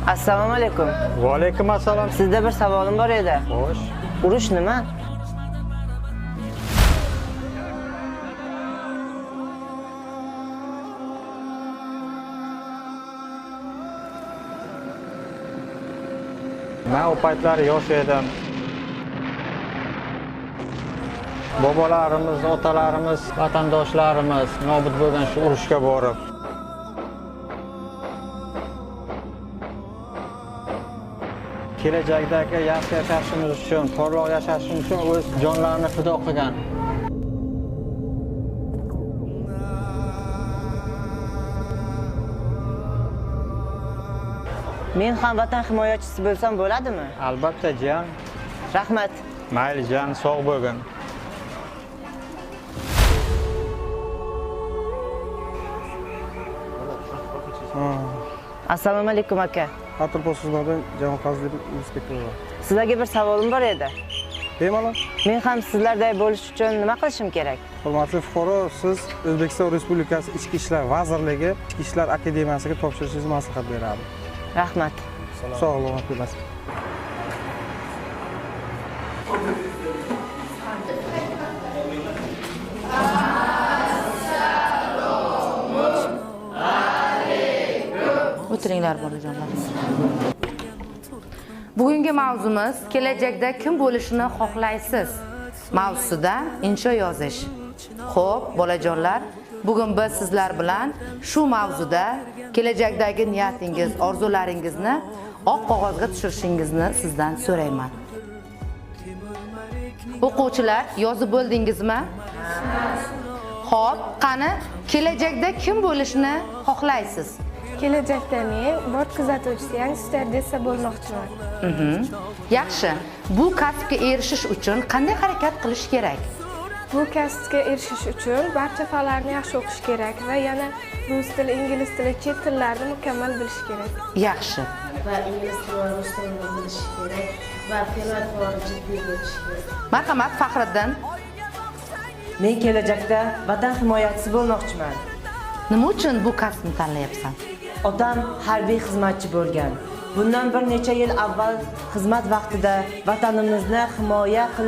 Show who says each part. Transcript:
Speaker 1: Assalomu alaykum.
Speaker 2: Va alaykum assalom.
Speaker 1: Sizda bir savolim bor edi.
Speaker 2: Xo'sh.
Speaker 1: Urush nima?
Speaker 2: Men o paytlar yosh edim. Bobolarimiz, otalarimiz, vatandoshlarimiz nobud bo'lgan shu urushga borib kelajakdagi yaxshi yashashimiz uchun, porloq yashashimiz uchun o'z jonlarini fido qilgan.
Speaker 1: Men ham vatan himoyachisi bo'lsam bo'ladimi?
Speaker 2: Albatta jon.
Speaker 1: Rahmat.
Speaker 2: Mayli jon, sog' bo'lgin.
Speaker 1: Assalomu alaykum aka.
Speaker 3: Patrul xizmatidan janob xavfsizlik inspektori.
Speaker 1: Sizlarga bir savolim bor edi.
Speaker 3: Bemalol.
Speaker 1: Men ham sizlarday bo'lish uchun nima qilishim kerak?
Speaker 3: Hurmatli fuqaro, siz O'zbekiston Respublikasi Ichki ishlar vazirligi Ichki ishlar akademiyasiga topshirishingizni maslahat beraman.
Speaker 1: Rahmat.
Speaker 3: Sog'lik bo'lsin.
Speaker 4: O'tiringlar bolajonlar. Bugungi mavzumiz kelajakda kim bo'lishini xohlaysiz mavzusida insho yozish. Xo'p, bolajonlar, bugun biz sizlar bilan shu mavzuda kelajakdagi niyatingiz, orzularingizni oq qog'ozga tushirishingizni sizdan so'rayman. O'quvchilar, yozib bo'ldingizmi? Xo'p, qani kelajakda kim bo'lishni xohlaysiz?
Speaker 5: Kelajakda men bort kuzatuvchisi, ya'ni stюардесса bo'lmoqchiman.
Speaker 4: Yaxshi. Bu kasbga erishish uchun qanday harakat qilish kerak?
Speaker 5: Bu kasbga erishish uchun barcha fanlarni yaxshi o'qish kerak va yana rus tili, ingliz tili, chet tillarini mukammal bilish kerak.
Speaker 4: Yaxshi.
Speaker 6: Va ingliz tili va rus tilini bilish kerak va fe'l va atvori jiddiy bo'lishi kerak.
Speaker 4: Marhamat, Faxriddin.
Speaker 1: Men kelajakda vatan himoyachisi bo'lmoqchiman.
Speaker 4: Nima uchun bu kasbni tanlayapsan?
Speaker 1: Otam harbiy xizmatchi bo'lgan. Bundan bir necha yil avval xizmat vaqtida vatanimizni himoya qilish